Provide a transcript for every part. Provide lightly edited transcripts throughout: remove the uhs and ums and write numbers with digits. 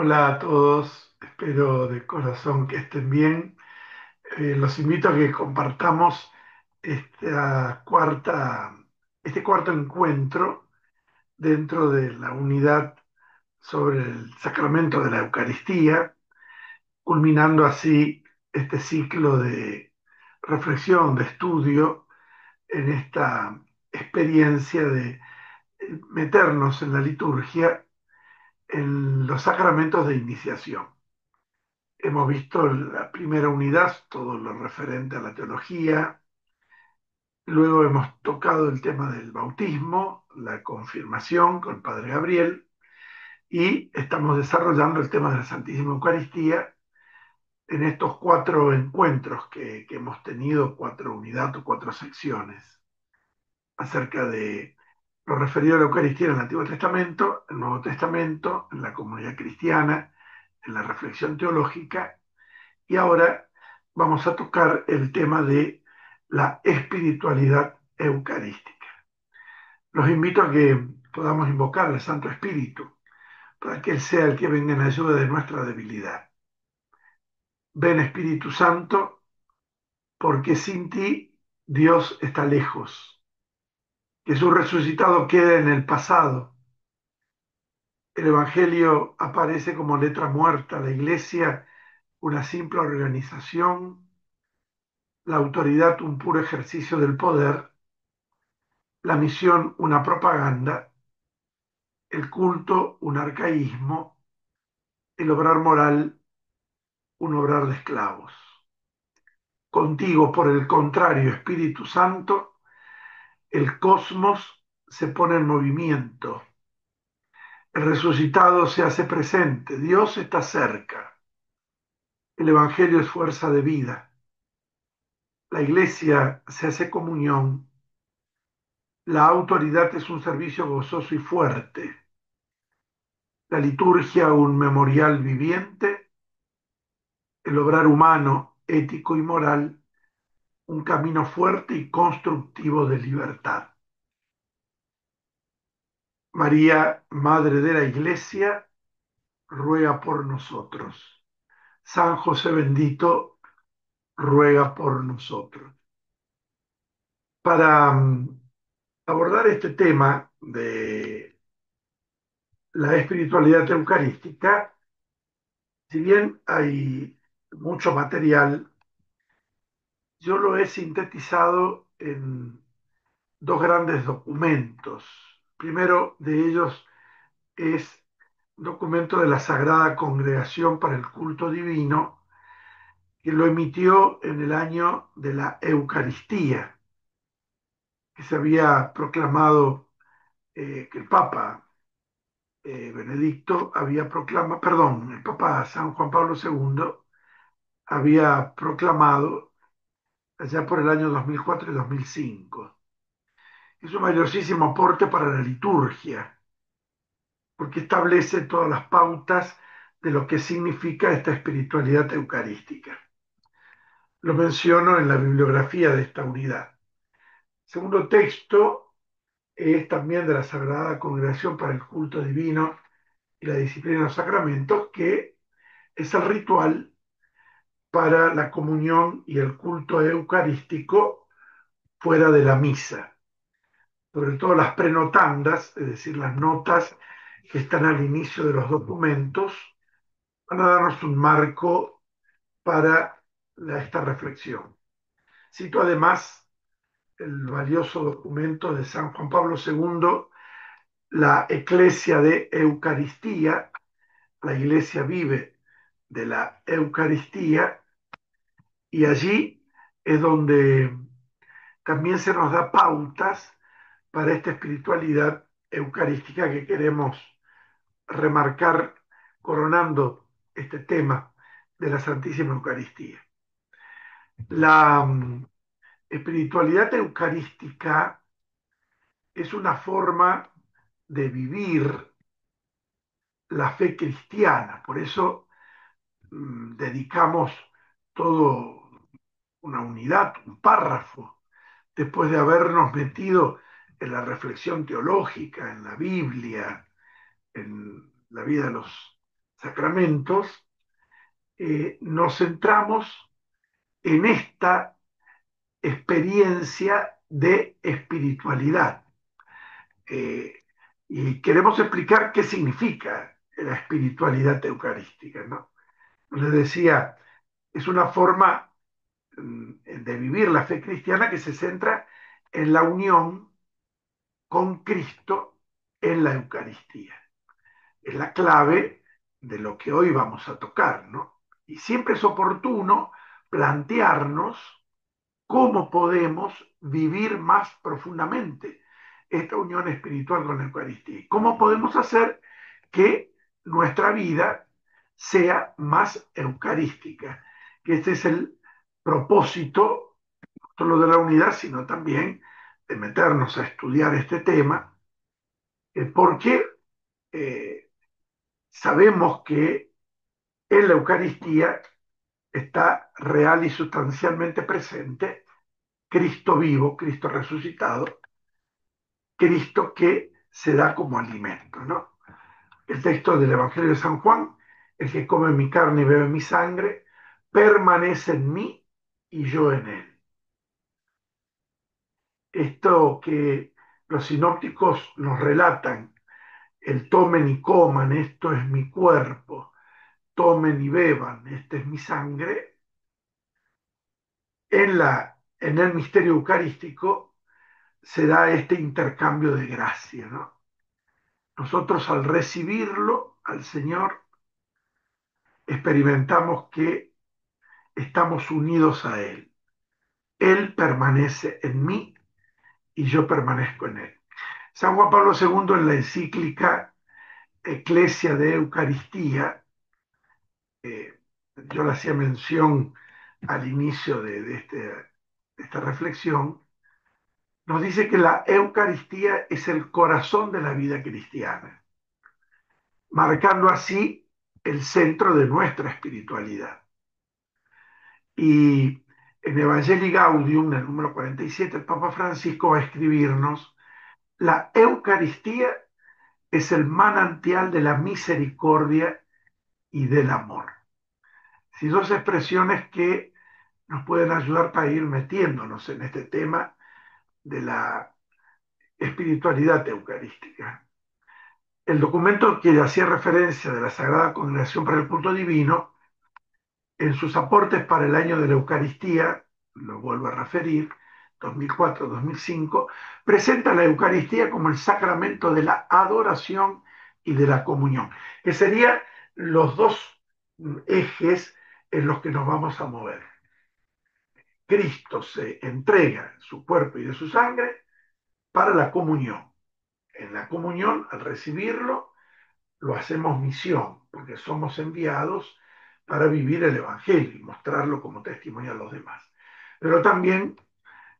Hola a todos, espero de corazón que estén bien. Los invito a que compartamos esta este cuarto encuentro dentro de la unidad sobre el sacramento de la Eucaristía, culminando así este ciclo de reflexión, de estudio en esta experiencia de meternos en la liturgia, en los sacramentos de iniciación. Hemos visto la primera unidad, todo lo referente a la teología. Luego hemos tocado el tema del bautismo, la confirmación con el Padre Gabriel, y estamos desarrollando el tema de la Santísima Eucaristía en estos cuatro encuentros que hemos tenido, cuatro unidades o cuatro secciones, acerca de lo referido a la Eucaristía en el Antiguo Testamento, el Nuevo Testamento, en la comunidad cristiana, en la reflexión teológica. Y ahora vamos a tocar el tema de la espiritualidad eucarística. Los invito a que podamos invocar al Santo Espíritu para que Él sea el que venga en ayuda de nuestra debilidad. Ven Espíritu Santo, porque sin ti Dios está lejos. Jesús resucitado queda en el pasado. El Evangelio aparece como letra muerta, la Iglesia una simple organización, la autoridad un puro ejercicio del poder, la misión una propaganda, el culto un arcaísmo, el obrar moral un obrar de esclavos. Contigo, por el contrario, Espíritu Santo, el cosmos se pone en movimiento, el resucitado se hace presente, Dios está cerca, el Evangelio es fuerza de vida, la Iglesia se hace comunión, la autoridad es un servicio gozoso y fuerte, la liturgia un memorial viviente, el obrar humano, ético y moral, un camino fuerte y constructivo de libertad. María, Madre de la Iglesia, ruega por nosotros. San José bendito, ruega por nosotros. Para abordar este tema de la espiritualidad eucarística, si bien hay mucho material, yo lo he sintetizado en dos grandes documentos. Primero de ellos es un documento de la Sagrada Congregación para el Culto Divino, que lo emitió en el año de la Eucaristía, que se había proclamado, que el Papa Benedicto había proclamado, perdón, el Papa San Juan Pablo II había proclamado allá por el año 2004 y 2005. Es un valiosísimo aporte para la liturgia, porque establece todas las pautas de lo que significa esta espiritualidad eucarística. Lo menciono en la bibliografía de esta unidad. Segundo texto es también de la Sagrada Congregación para el Culto Divino y la Disciplina de los Sacramentos, que es el ritual para la comunión y el culto eucarístico fuera de la misa. Sobre todo las prenotandas, es decir, las notas que están al inicio de los documentos, van a darnos un marco para esta reflexión. Cito además el valioso documento de San Juan Pablo II, la Eclesia de Eucaristía, la Iglesia vive de la Eucaristía, y allí es donde también se nos da pautas para esta espiritualidad eucarística que queremos remarcar coronando este tema de la Santísima Eucaristía. La espiritualidad eucarística es una forma de vivir la fe cristiana, por eso dedicamos todo una unidad, un párrafo, después de habernos metido en la reflexión teológica, en la Biblia, en la vida de los sacramentos, nos centramos en esta experiencia de espiritualidad. Eh, y queremos explicar qué significa la espiritualidad eucarística, ¿no? Les decía, es una forma de vivir la fe cristiana que se centra en la unión con Cristo en la Eucaristía. Es la clave de lo que hoy vamos a tocar, ¿no? Y siempre es oportuno plantearnos cómo podemos vivir más profundamente esta unión espiritual con la Eucaristía. ¿Cómo podemos hacer que nuestra vida sea más eucarística? Que este es el propósito, no solo de la unidad, sino también de meternos a estudiar este tema, porque sabemos que en la Eucaristía está real y sustancialmente presente Cristo vivo, Cristo resucitado, Cristo que se da como alimento, ¿no? El texto del Evangelio de San Juan, el que come mi carne y bebe mi sangre, permanece en mí y yo en él. Esto que los sinópticos nos relatan, el tomen y coman, esto es mi cuerpo, tomen y beban, esta es mi sangre, en el misterio eucarístico se da este intercambio de gracia, ¿no? Nosotros al recibirlo al Señor experimentamos que estamos unidos a Él. Él permanece en mí y yo permanezco en Él. San Juan Pablo II en la encíclica Ecclesia de Eucaristía, eh, yo le hacía mención al inicio de esta reflexión, nos dice que la Eucaristía es el corazón de la vida cristiana, marcando así el centro de nuestra espiritualidad. Y en Evangelii Gaudium, en el número 47, el Papa Francisco va a escribirnos, la Eucaristía es el manantial de la misericordia y del amor. Si dos expresiones que nos pueden ayudar para ir metiéndonos en este tema de la espiritualidad eucarística. El documento que hacía referencia de la Sagrada Congregación para el Culto Divino, en sus aportes para el año de la Eucaristía, lo vuelvo a referir, 2004-2005, presenta la Eucaristía como el sacramento de la adoración y de la comunión, que serían los dos ejes en los que nos vamos a mover. Cristo se entrega su cuerpo y de su sangre para la comunión. En la comunión, al recibirlo, lo hacemos misión, porque somos enviados para vivir el Evangelio y mostrarlo como testimonio a los demás. Pero también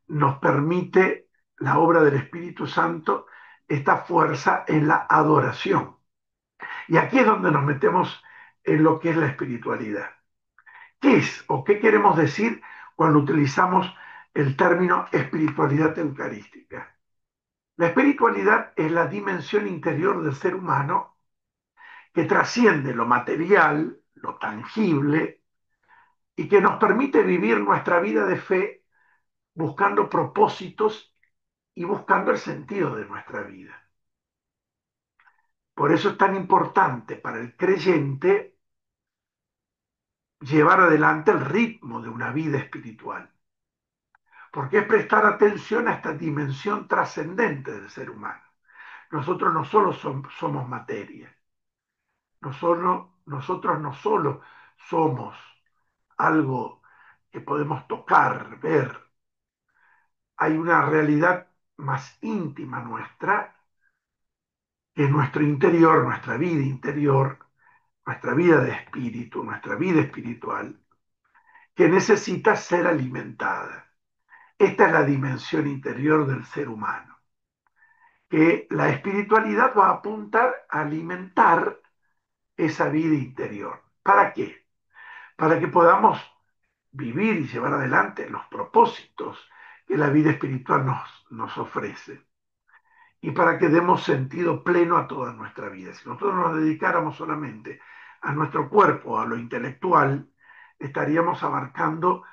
nos permite la obra del Espíritu Santo esta fuerza en la adoración. Y aquí es donde nos metemos en lo que es la espiritualidad. ¿Qué es o qué queremos decir cuando utilizamos el término espiritualidad eucarística? La espiritualidad es la dimensión interior del ser humano que trasciende lo material, lo tangible, y que nos permite vivir nuestra vida de fe buscando propósitos y buscando el sentido de nuestra vida. Por eso es tan importante para el creyente llevar adelante el ritmo de una vida espiritual, porque es prestar atención a esta dimensión trascendente del ser humano. Nosotros no solo somos materia, nosotros no solo somos algo que podemos tocar, ver, hay una realidad más íntima nuestra, que es nuestro interior, nuestra vida interior, nuestra vida de espíritu, nuestra vida espiritual, que necesita ser alimentada. Esta es la dimensión interior del ser humano, que la espiritualidad va a apuntar a alimentar esa vida interior. ¿Para qué? Para que podamos vivir y llevar adelante los propósitos que la vida espiritual nos ofrece y para que demos sentido pleno a toda nuestra vida. Si nosotros nos dedicáramos solamente a nuestro cuerpo, a lo intelectual, estaríamos abarcando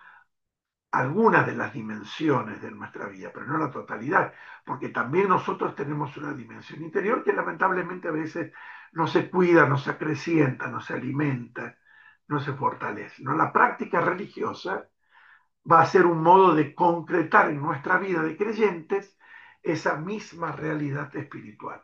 algunas de las dimensiones de nuestra vida, pero no la totalidad, porque también nosotros tenemos una dimensión interior que lamentablemente a veces no se cuida, no se acrecienta, no se alimenta, no se fortalece. ¿No? La práctica religiosa va a ser un modo de concretar en nuestra vida de creyentes esa misma realidad espiritual.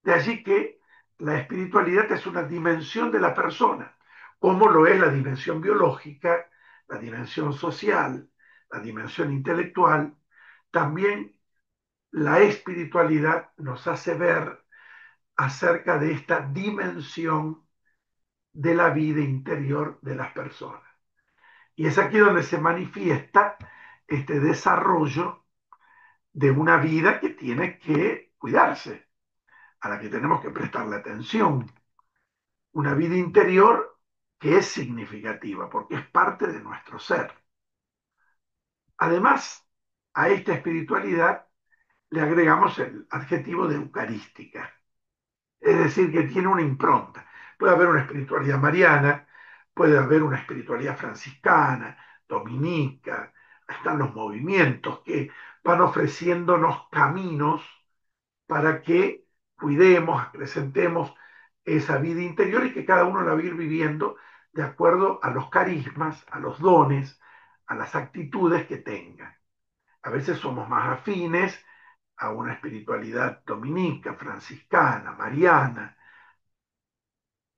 De allí que la espiritualidad es una dimensión de la persona, como lo es la dimensión biológica, la dimensión social, la dimensión intelectual. También la espiritualidad nos hace ver acerca de esta dimensión de la vida interior de las personas. Y es aquí donde se manifiesta este desarrollo de una vida que tiene que cuidarse, a la que tenemos que prestarle atención. Una vida interior que es significativa porque es parte de nuestro ser. Además, a esta espiritualidad le agregamos el adjetivo de eucarística, es decir, que tiene una impronta. Puede haber una espiritualidad mariana, puede haber una espiritualidad franciscana, dominica, están los movimientos que van ofreciéndonos caminos para que cuidemos, acrecentemos esa vida interior y que cada uno la va a ir viviendo de acuerdo a los carismas, a los dones, a las actitudes que tenga. A veces somos más afines a una espiritualidad dominica, franciscana, mariana,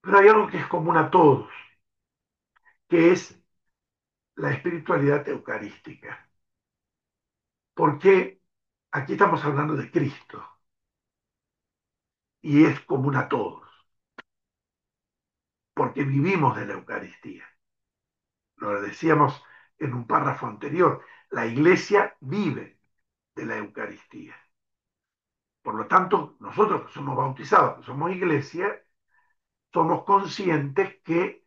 pero hay algo que es común a todos, que es la espiritualidad eucarística. Porque aquí estamos hablando de Cristo y es común a todos, porque vivimos de la Eucaristía. Lo decíamos en un párrafo anterior, la iglesia vive de la Eucaristía. Por lo tanto, nosotros que somos bautizados, que somos iglesia, somos conscientes que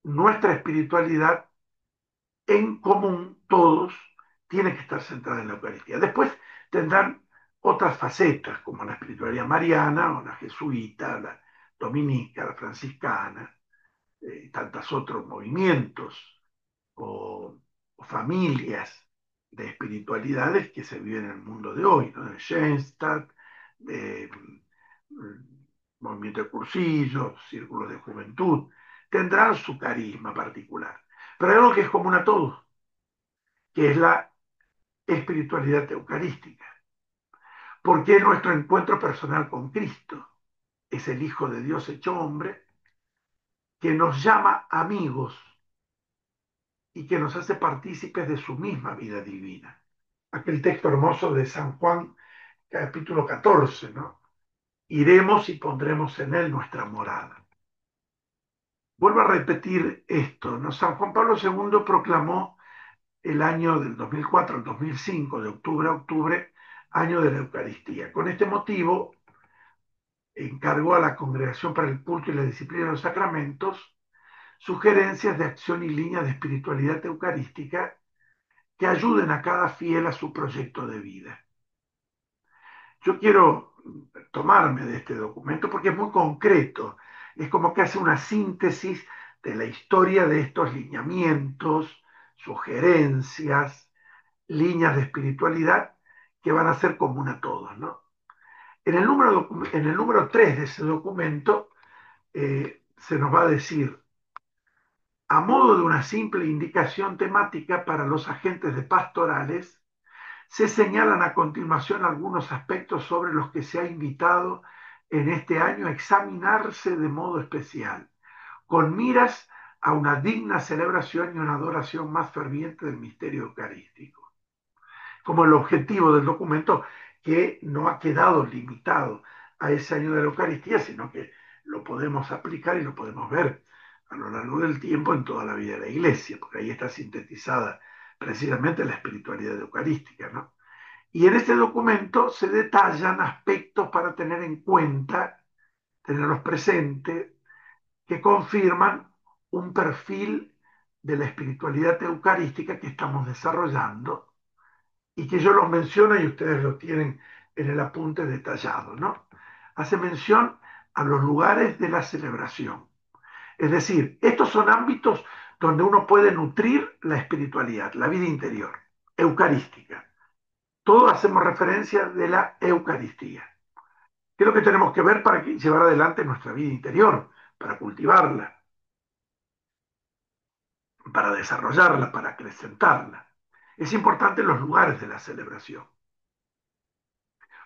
nuestra espiritualidad en común, todos, tiene que estar centrada en la Eucaristía. Después tendrán otras facetas, como la espiritualidad mariana, o la jesuita, la dominica, la franciscana, tantos otros movimientos o, o, familias de espiritualidades que se viven en el mundo de hoy, ¿no? De Schoenstatt, de movimiento de cursillos, círculos de juventud, tendrán su carisma particular. Pero hay algo que es común a todos, que es la espiritualidad eucarística, porque es nuestro encuentro personal con Cristo. Es el Hijo de Dios hecho hombre que nos llama amigos y que nos hace partícipes de su misma vida divina. Aquel texto hermoso de San Juan, capítulo 14, ¿no? Iremos y pondremos en él nuestra morada. Vuelvo a repetir esto, ¿no? San Juan Pablo II proclamó el año del 2004 al 2005, de octubre a octubre, año de la Eucaristía. Con este motivo, encargó a la Congregación para el Culto y la Disciplina de los Sacramentos sugerencias de acción y líneas de espiritualidad eucarística que ayuden a cada fiel a su proyecto de vida. Yo quiero tomarme de este documento porque es muy concreto, es como que hace una síntesis de la historia de estos lineamientos, sugerencias, líneas de espiritualidad que van a ser común a todos, ¿no? En el número 3 de ese documento se nos va a decir, a modo de una simple indicación temática para los agentes de pastorales, se señalan a continuación algunos aspectos sobre los que se ha invitado en este año a examinarse de modo especial, con miras a una digna celebración y una adoración más ferviente del misterio eucarístico. Como el objetivo del documento que no ha quedado limitado a ese año de la Eucaristía, sino que lo podemos aplicar y lo podemos ver a lo largo del tiempo en toda la vida de la Iglesia, porque ahí está sintetizada precisamente la espiritualidad eucarística, ¿no? Y en este documento se detallan aspectos para tener en cuenta, tenerlos presentes, que confirman un perfil de la espiritualidad eucarística que estamos desarrollando y que yo los menciono y ustedes lo tienen en el apunte detallado, ¿no? Hace mención a los lugares de la celebración. Es decir, estos son ámbitos donde uno puede nutrir la espiritualidad, la vida interior, eucarística. Todos hacemos referencia de la Eucaristía. ¿Qué es lo que tenemos que ver para llevar adelante nuestra vida interior, para cultivarla, para desarrollarla, para acrecentarla? Es importante los lugares de la celebración,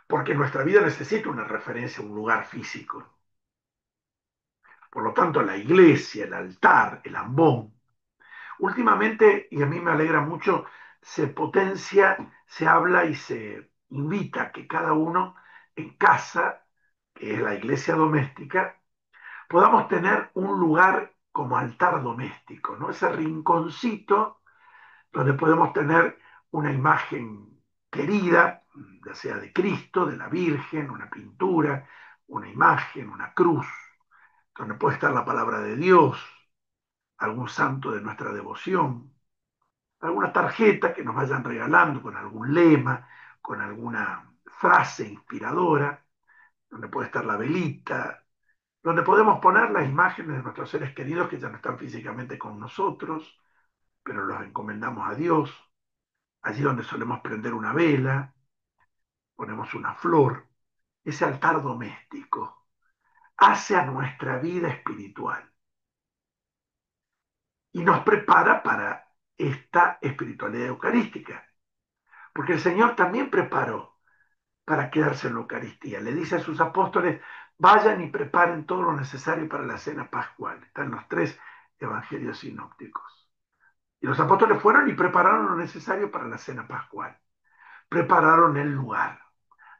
porque nuestra vida necesita una referencia a un lugar físico. Por lo tanto, la iglesia, el altar, el ambón. Últimamente, y a mí me alegra mucho, se potencia, se habla y se invita a que cada uno en casa, que es la iglesia doméstica, podamos tener un lugar como altar doméstico, ¿no? Ese rinconcito donde podemos tener una imagen querida, ya sea de Cristo, de la Virgen, una pintura, una imagen, una cruz, donde puede estar la palabra de Dios, algún santo de nuestra devoción, alguna tarjeta que nos vayan regalando con algún lema, con alguna frase inspiradora, donde puede estar la velita, donde podemos poner las imágenes de nuestros seres queridos que ya no están físicamente con nosotros, pero los encomendamos a Dios, allí donde solemos prender una vela, ponemos una flor, ese altar doméstico hace a nuestra vida espiritual y nos prepara para esta espiritualidad eucarística, porque el Señor también preparó para quedarse en la Eucaristía. Le dice a sus apóstoles, vayan y preparen todo lo necesario para la cena pascual. Están los tres evangelios sinópticos. Y los apóstoles fueron y prepararon lo necesario para la cena pascual. Prepararon el lugar,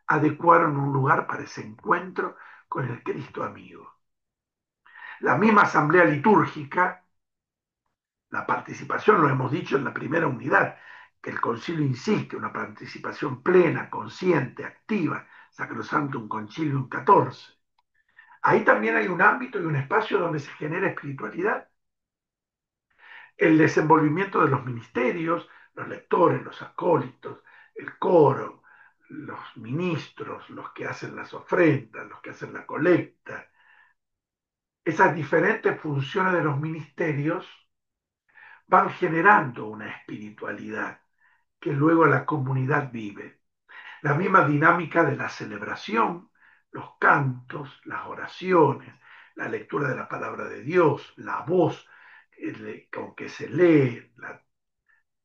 adecuaron un lugar para ese encuentro con el Cristo amigo. La misma asamblea litúrgica, la participación, lo hemos dicho en la primera unidad, que el concilio insiste, una participación plena, consciente, activa, Sacrosanctum Concilium 14. Ahí también hay un ámbito y un espacio donde se genera espiritualidad. El desenvolvimiento de los ministerios, los lectores, los acólitos, el coro, los ministros, los que hacen las ofrendas, los que hacen la colecta. Esas diferentes funciones de los ministerios van generando una espiritualidad que luego la comunidad vive. La misma dinámica de la celebración, los cantos, las oraciones, la lectura de la palabra de Dios, la voz con que se lee,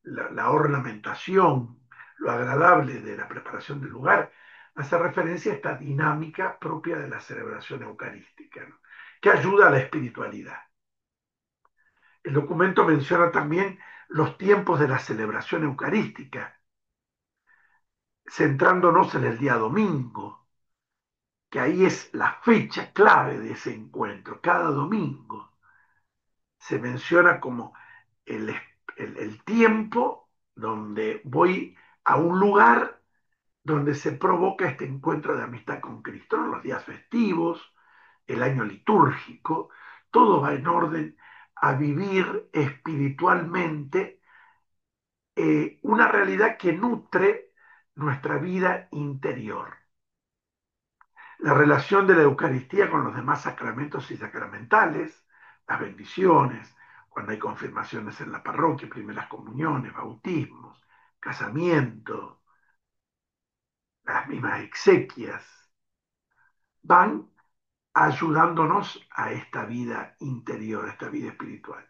la ornamentación, lo agradable de la preparación del lugar, hace referencia a esta dinámica propia de la celebración eucarística, ¿no? Que ayuda a la espiritualidad. El documento menciona también los tiempos de la celebración eucarística, centrándonos en el día domingo, que ahí es la fecha clave de ese encuentro. Cada domingo se menciona como el, el tiempo donde voy a un lugar donde se provoca este encuentro de amistad con Cristo, ¿no? Los días festivos, el año litúrgico, todo va en orden a vivir espiritualmente una realidad que nutre nuestra vida interior. La relación de la Eucaristía con los demás sacramentos y sacramentales, las bendiciones, cuando hay confirmaciones en la parroquia, primeras comuniones, bautismos, casamiento, las mismas exequias, van ayudándonos a esta vida interior, a esta vida espiritual.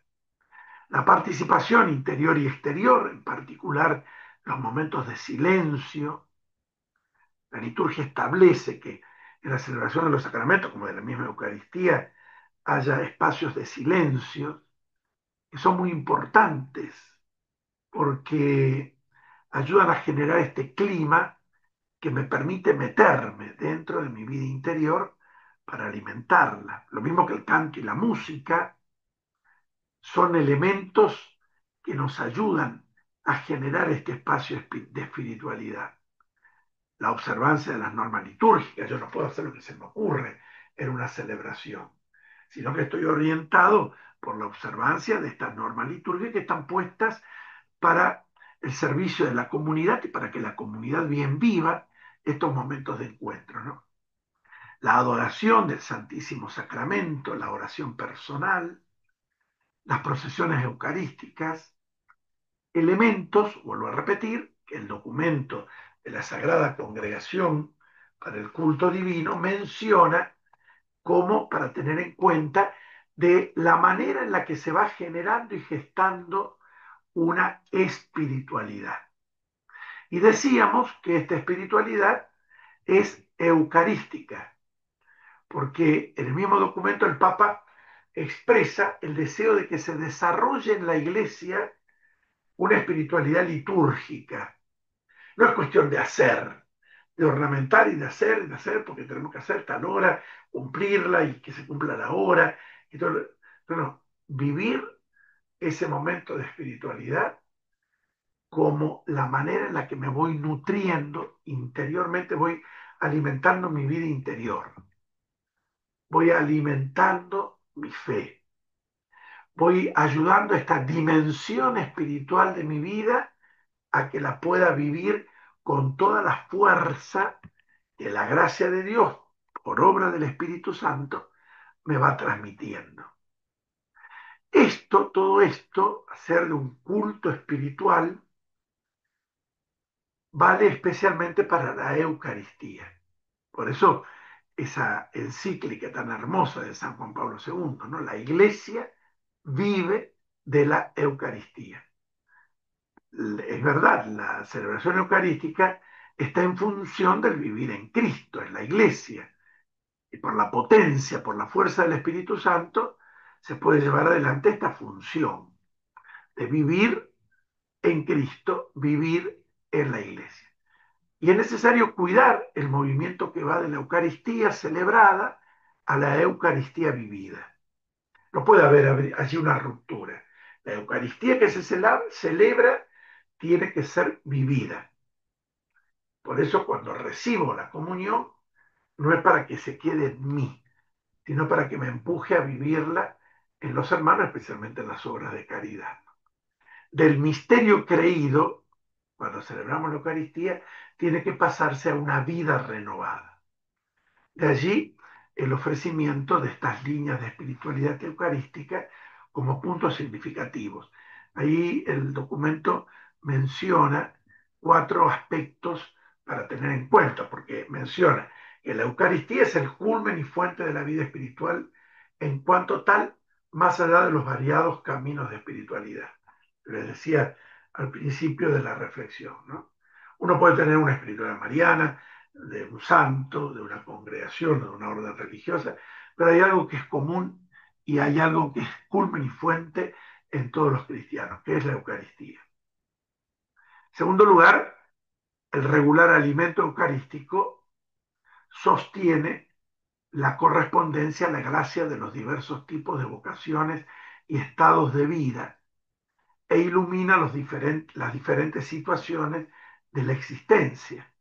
La participación interior y exterior, en particular los momentos de silencio, la liturgia establece que en la celebración de los sacramentos, como de la misma Eucaristía, haya espacios de silencio, que son muy importantes porque ayudan a generar este clima que me permite meterme dentro de mi vida interior para alimentarla. Lo mismo que el canto y la música son elementos que nos ayudan a generar este espacio de espiritualidad. La observancia de las normas litúrgicas, yo no puedo hacer lo que se me ocurre en una celebración, sino que estoy orientado por la observancia de estas normas litúrgicas que están puestas para el servicio de la comunidad y para que la comunidad bien viva estos momentos de encuentro, ¿no? la adoración del Santísimo Sacramento, la oración personal, las procesiones eucarísticas, elementos, vuelvo a repetir, que el documento de la Sagrada Congregación para el Culto Divino menciona como para tener en cuenta de la manera en la que se va generando y gestando una espiritualidad. Y decíamos que esta espiritualidad es eucarística, porque en el mismo documento el Papa expresa el deseo de que se desarrolle en la Iglesia una espiritualidad litúrgica. No es cuestión de hacer, de ornamentar y de hacer, porque tenemos que hacer tal hora, cumplirla y que se cumpla la hora. Y todo. No, no, vivir ese momento de espiritualidad como la manera en la que me voy nutriendo interiormente, voy alimentando mi vida interior, voy alimentando mi fe, voy ayudando a esta dimensión espiritual de mi vida a que la pueda vivir con toda la fuerza que la gracia de Dios, por obra del Espíritu Santo, me va transmitiendo. Todo esto, hacer de un culto espiritual, vale especialmente para la Eucaristía. Por eso esa encíclica tan hermosa de San Juan Pablo II, ¿no? La Iglesia vive de la Eucaristía. Es verdad, la celebración eucarística está en función del vivir en Cristo, en la Iglesia, y por la potencia, por la fuerza del Espíritu Santo, se puede llevar adelante esta función de vivir en Cristo, vivir en la Iglesia. Y es necesario cuidar el movimiento que va de la Eucaristía celebrada a la Eucaristía vivida. No puede haber allí una ruptura. La Eucaristía que se celebra tiene que ser vivida. Por eso cuando recibo la comunión, no es para que se quede en mí, sino para que me empuje a vivirla en los hermanos, especialmente en las obras de caridad. Del misterio creído, cuando celebramos la Eucaristía, tiene que pasarse a una vida renovada. De allí el ofrecimiento de estas líneas de espiritualidad eucarística como puntos significativos. Ahí el documento menciona 4 aspectos para tener en cuenta, porque menciona que la Eucaristía es el culmen y fuente de la vida espiritual en cuanto tal, más allá de los variados caminos de espiritualidad. Les decía al principio de la reflexión, ¿no? Uno puede tener una espiritualidad mariana, de un santo, de una congregación, de una orden religiosa, pero hay algo que es común y hay algo que es culmen y fuente en todos los cristianos, que es la Eucaristía. En segundo lugar, el regular alimento eucarístico sostiene la correspondencia a la gracia de los diversos tipos de vocaciones y estados de vida e ilumina las diferentes situaciones de la existencia.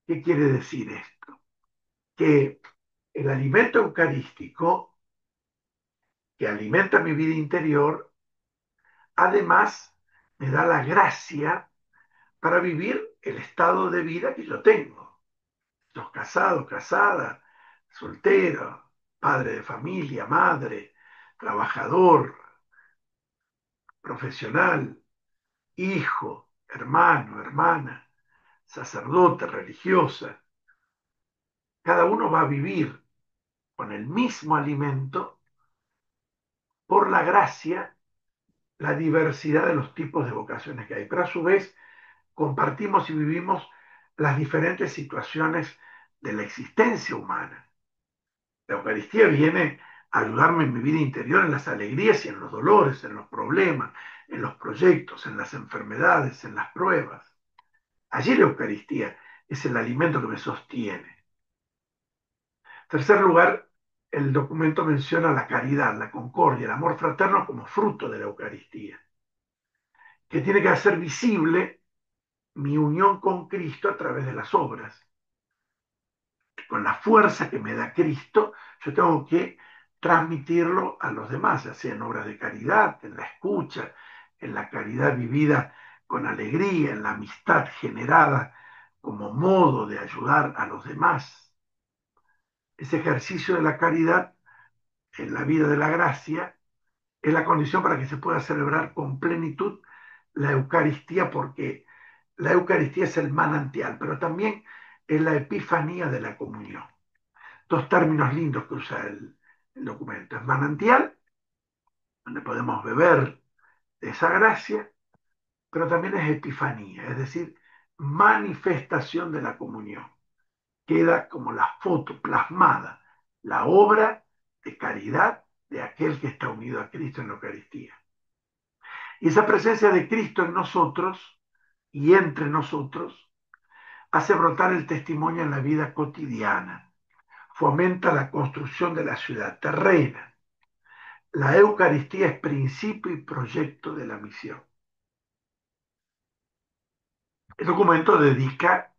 ¿Qué quiere decir esto? Que el alimento eucarístico que alimenta mi vida interior, además me da la gracia para vivir el estado de vida que yo tengo. Sos casado, casada, soltero, padre de familia, madre, trabajador, profesional, hijo, hermano, hermana, sacerdote, religiosa. Cada uno va a vivir con el mismo alimento por la gracia, la diversidad de los tipos de vocaciones que hay. Pero a su vez compartimos y vivimos las diferentes situaciones de la existencia humana. La Eucaristía viene a ayudarme en mi vida interior, en las alegrías y en los dolores, en los problemas, en los proyectos, en las enfermedades, en las pruebas. Allí la Eucaristía es el alimento que me sostiene. En tercer lugar, el documento menciona la caridad, la concordia, el amor fraterno como fruto de la Eucaristía, que tiene que hacer visible mi unión con Cristo a través de las obras. Con la fuerza que me da Cristo, yo tengo que transmitirlo a los demás, ya sea en obras de caridad, en la escucha, en la caridad vivida con alegría, en la amistad generada como modo de ayudar a los demás. Ese ejercicio de la caridad en la vida de la gracia es la condición para que se pueda celebrar con plenitud la Eucaristía, porque la Eucaristía es el manantial, pero también es la epifanía de la comunión. Dos términos lindos que usa el documento. Es manantial, donde podemos beber de esa gracia, pero también es epifanía, es decir, manifestación de la comunión. Queda como la foto plasmada, la obra de caridad de aquel que está unido a Cristo en la Eucaristía. Y esa presencia de Cristo en nosotros y entre nosotros hace brotar el testimonio en la vida cotidiana, fomenta la construcción de la ciudad terrena. La Eucaristía es principio y proyecto de la misión. El documento dedica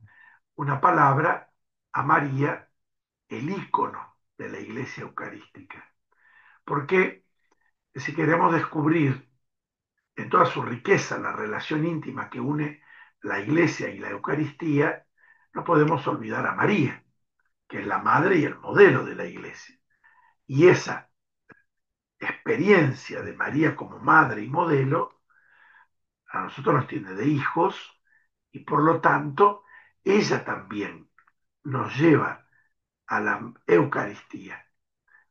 una palabra a María, el ícono de la Iglesia Eucarística, porque si queremos descubrir en toda su riqueza la relación íntima que une la Iglesia y la Eucaristía, no podemos olvidar a María, que es la madre y el modelo de la Iglesia. Y esa experiencia de María como madre y modelo a nosotros nos tiene de hijos y por lo tanto ella también nos lleva a la Eucaristía,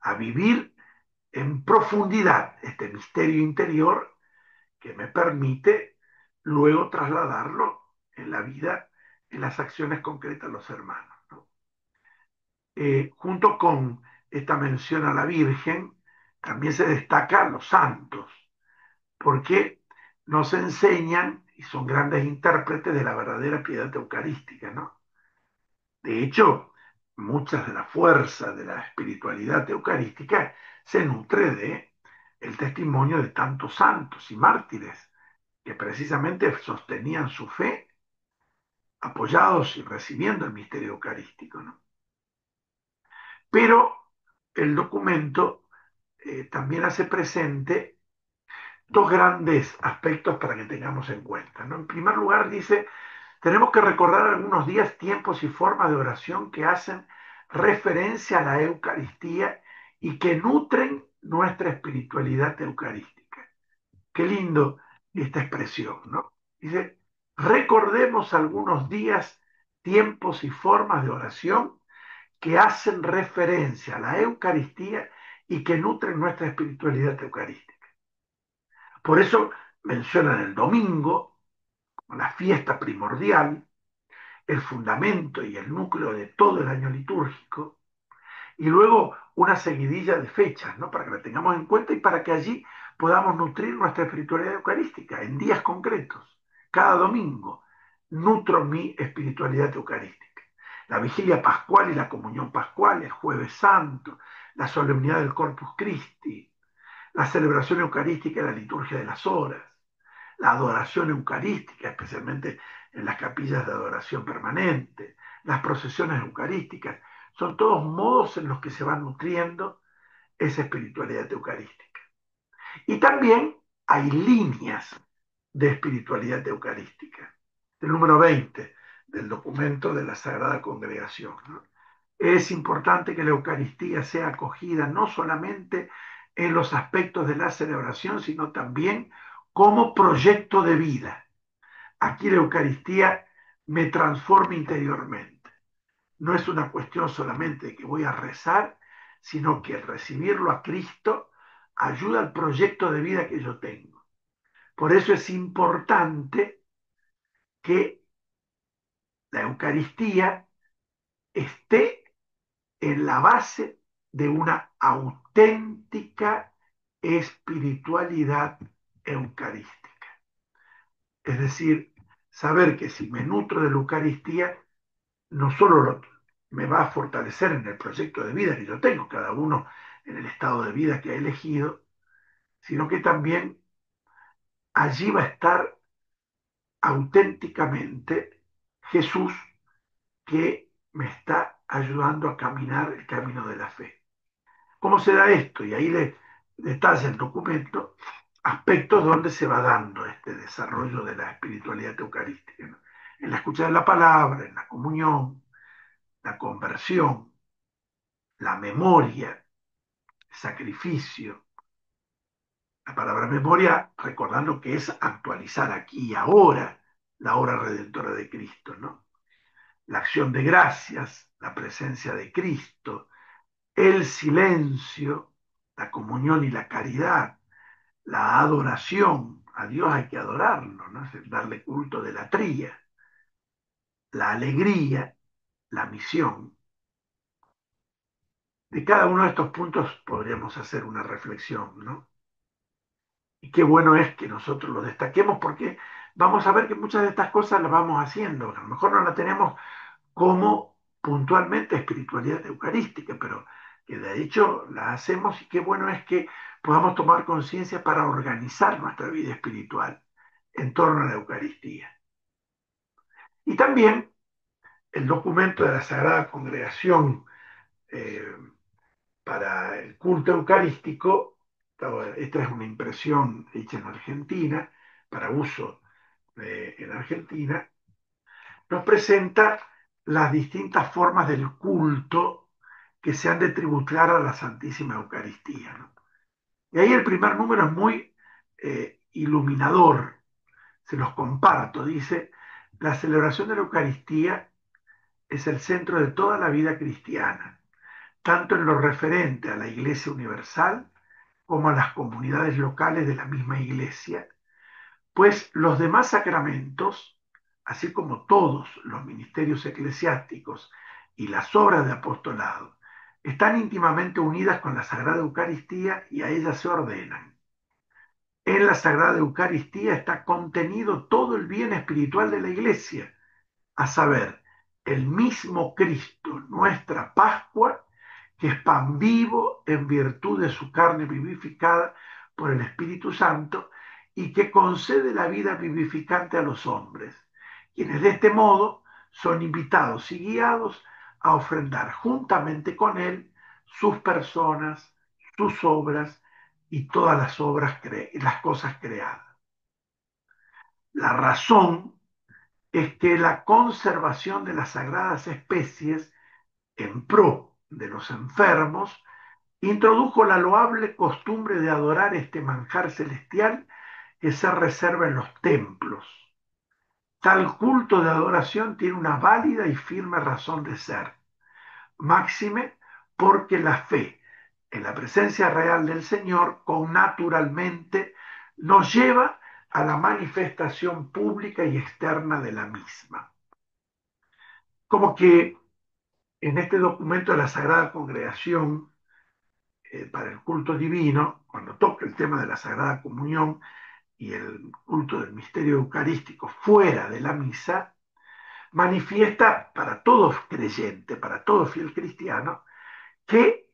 a vivir en profundidad este misterio interior que me permite luego trasladarlo en la vida, en las acciones concretas de los hermanos, ¿no? Junto con esta mención a la Virgen, también se destacan los santos, porque nos enseñan y son grandes intérpretes de la verdadera piedad eucarística, ¿no? De hecho, muchas de la fuerza de la espiritualidad eucarística se nutre de el testimonio de tantos santos y mártires que precisamente sostenían su fe apoyados y recibiendo el misterio eucarístico, ¿no? Pero el documento también hace presente dos grandes aspectos para que tengamos en cuenta, ¿no? En primer lugar, dice, tenemos que recordar algunos días, tiempos y formas de oración que hacen referencia a la Eucaristía y que nutren nuestra espiritualidad eucarística. Qué lindo esta expresión, ¿no? Dice, recordemos algunos días, tiempos y formas de oración que hacen referencia a la Eucaristía y que nutren nuestra espiritualidad eucarística. Por eso mencionan el domingo como la fiesta primordial, el fundamento y el núcleo de todo el año litúrgico, y luego una seguidilla de fechas, ¿no? Para que la tengamos en cuenta y para que allí podamos nutrir nuestra espiritualidad eucarística en días concretos. Cada domingo nutro mi espiritualidad eucarística. La vigilia pascual y la comunión pascual, el jueves santo, la solemnidad del Corpus Christi, la celebración eucarística y la liturgia de las horas, la adoración eucarística, especialmente en las capillas de adoración permanente, las procesiones eucarísticas, son todos modos en los que se va nutriendo esa espiritualidad eucarística. Y también hay líneas de espiritualidad eucarística. El número 20 del documento de la Sagrada Congregación, ¿no? Es importante que la Eucaristía sea acogida no solamente en los aspectos de la celebración, sino también como proyecto de vida. Aquí la Eucaristía me transforma interiormente. No es una cuestión solamente de que voy a rezar, sino que el recibirlo a Cristo ayuda al proyecto de vida que yo tengo. Por eso es importante que la Eucaristía esté en la base de una auténtica espiritualidad eucarística. Es decir, saber que si me nutro de la Eucaristía, no solo me va a fortalecer en el proyecto de vida que yo tengo, cada uno en el estado de vida que ha elegido, sino que también allí va a estar auténticamente Jesús que me está ayudando a caminar el camino de la fe. ¿Cómo se da esto? Y ahí le detalla el documento aspectos donde se va dando este desarrollo de la espiritualidad eucarística, ¿no? En la escucha de la palabra, en la comunión, la conversión, la memoria, sacrificio. La palabra memoria, recordando que es actualizar aquí y ahora la obra redentora de Cristo, ¿no? La acción de gracias, la presencia de Cristo, el silencio, la comunión y la caridad, la adoración. A Dios hay que adorarlo, ¿no? Es darle culto de la tría, la alegría, la misión. De cada uno de estos puntos podríamos hacer una reflexión, ¿no? Y qué bueno es que nosotros lo destaquemos porque vamos a ver que muchas de estas cosas las vamos haciendo. A lo mejor no las tenemos como puntualmente espiritualidad eucarística, pero que de hecho la hacemos y qué bueno es que podamos tomar conciencia para organizar nuestra vida espiritual en torno a la Eucaristía. Y también el documento de la Sagrada Congregación eh, para el culto eucarístico, esta es una impresión hecha en Argentina, para uso en Argentina, nos presenta las distintas formas del culto que se han de tributar a la Santísima Eucaristía, ¿no? Y ahí el primer número es muy iluminador, se los comparto, dice, la celebración de la Eucaristía es el centro de toda la vida cristiana, tanto en lo referente a la Iglesia Universal como a las comunidades locales de la misma Iglesia, pues los demás sacramentos, así como todos los ministerios eclesiásticos y las obras de apostolado, están íntimamente unidas con la Sagrada Eucaristía y a ella se ordenan. En la Sagrada Eucaristía está contenido todo el bien espiritual de la Iglesia, a saber, el mismo Cristo, nuestra Pascua, que es pan vivo en virtud de su carne vivificada por el Espíritu Santo y que concede la vida vivificante a los hombres, quienes de este modo son invitados y guiados a ofrendar juntamente con Él sus personas, sus obras y todas las cosas creadas. La razón es que la conservación de las sagradas especies en pro de los enfermos introdujo la loable costumbre de adorar este manjar celestial que se reserva en los templos. Tal culto de adoración tiene una válida y firme razón de ser, máxime porque la fe en la presencia real del Señor connaturalmente nos lleva a la manifestación pública y externa de la misma. Como que en este documento de la Sagrada Congregación para el culto divino, cuando toca el tema de la Sagrada Comunión y el culto del misterio eucarístico fuera de la misa, manifiesta para todo creyente, para todo fiel cristiano, que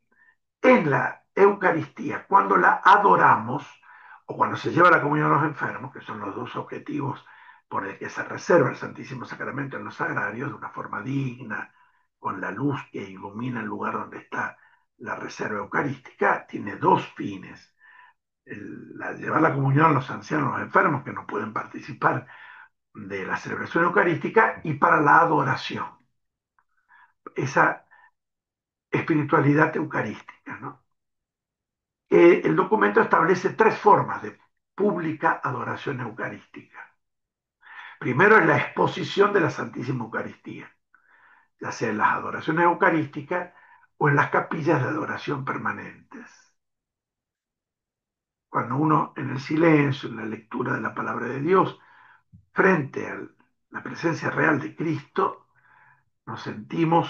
en la Eucaristía, cuando la adoramos, o cuando se lleva la comunión a los enfermos, que son los dos objetivos por el que se reserva el Santísimo Sacramento en los sagrarios, de una forma digna, con la luz que ilumina el lugar donde está la reserva eucarística, tiene dos fines. Llevar la comunión a los ancianos, a los enfermos que no pueden participar de la celebración eucarística y para la adoración, esa espiritualidad eucarística, ¿no? El documento establece tres formas de pública adoración eucarística. Primero es la exposición de la Santísima Eucaristía, ya sea en las adoraciones eucarísticas o en las capillas de adoración permanentes. Cuando uno en el silencio, en la lectura de la palabra de Dios, frente a la presencia real de Cristo, nos sentimos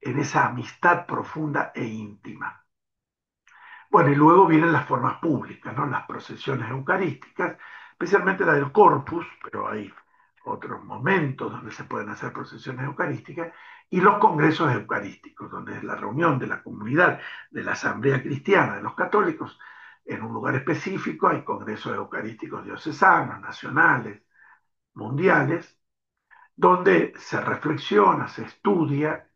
en esa amistad profunda e íntima. Bueno, y luego vienen las formas públicas, ¿no? Las procesiones eucarísticas, especialmente la del Corpus, pero hay otros momentos donde se pueden hacer procesiones eucarísticas, y los congresos eucarísticos, donde es la reunión de la comunidad de la Asamblea Cristiana de los Católicos en un lugar específico, hay congresos eucarísticos diocesanos, nacionales, mundiales, donde se reflexiona, se estudia,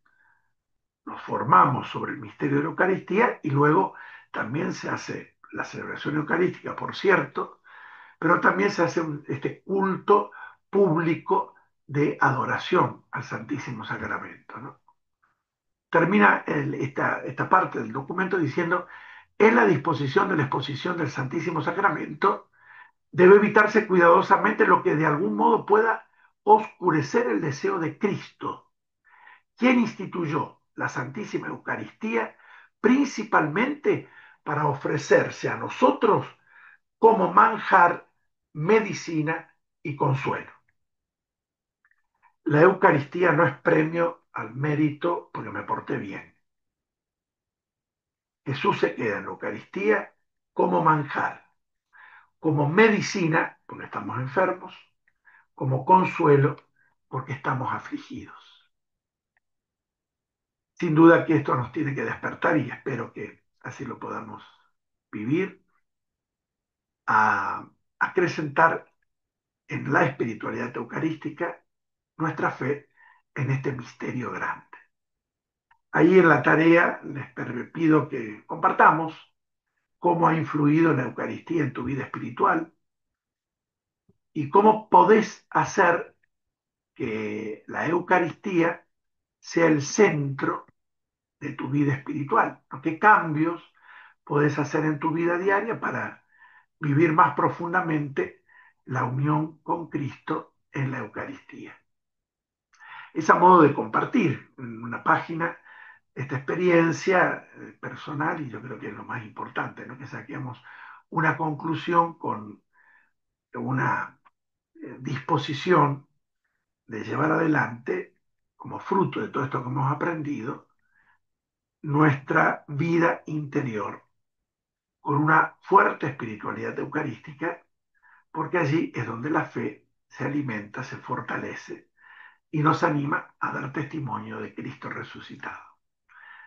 nos formamos sobre el misterio de la Eucaristía y luego también se hace la celebración eucarística, por cierto, pero también se hace este culto público de adoración al Santísimo Sacramento, ¿no? termina esta parte del documento diciendo, en la disposición de la exposición del Santísimo Sacramento, debe evitarse cuidadosamente lo que de algún modo pueda oscurecer el deseo de Cristo, quien instituyó la Santísima Eucaristía principalmente para ofrecerse a nosotros como manjar, medicina y consuelo. La Eucaristía no es premio al mérito porque me porté bien. Jesús se queda en la Eucaristía como manjar, como medicina porque estamos enfermos, como consuelo porque estamos afligidos. Sin duda que esto nos tiene que despertar y espero que así lo podamos vivir, a acrecentar en la espiritualidad eucarística nuestra fe en este misterio grande. Ahí en la tarea les pido que compartamos cómo ha influido la Eucaristía en tu vida espiritual y cómo podés hacer que la Eucaristía sea el centro de tu vida espiritual, ¿no? ¿Qué cambios podés hacer en tu vida diaria para vivir más profundamente la unión con Cristo en la Eucaristía? Es a modo de compartir en una página esta experiencia personal y yo creo que es lo más importante, ¿no? Que saquemos una conclusión con una disposición de llevar adelante, como fruto de todo esto que hemos aprendido, nuestra vida interior con una fuerte espiritualidad eucarística, porque allí es donde la fe se alimenta, se fortalece y nos anima a dar testimonio de Cristo resucitado.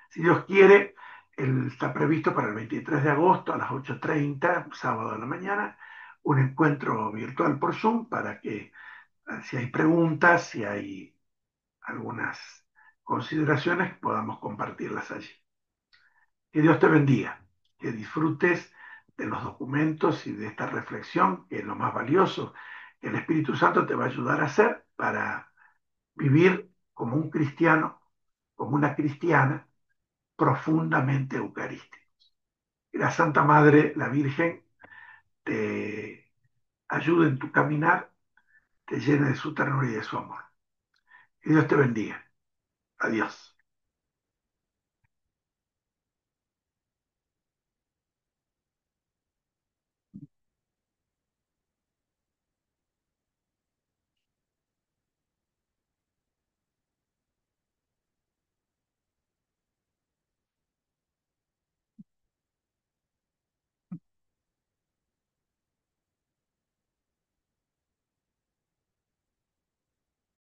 Si Dios quiere, está previsto para el 23 de agosto a las 8:30, sábado de la mañana, un encuentro virtual por Zoom para que si hay preguntas, si hay algunas consideraciones, podamos compartirlas allí. Que Dios te bendiga, que disfrutes de los documentos y de esta reflexión, que es lo más valioso que el Espíritu Santo te va a ayudar a hacer para vivir como un cristiano, como una cristiana profundamente eucarística. Que la Santa Madre, la Virgen, te ayude en tu caminar, te llene de su ternura y de su amor. Que Dios te bendiga. Adiós.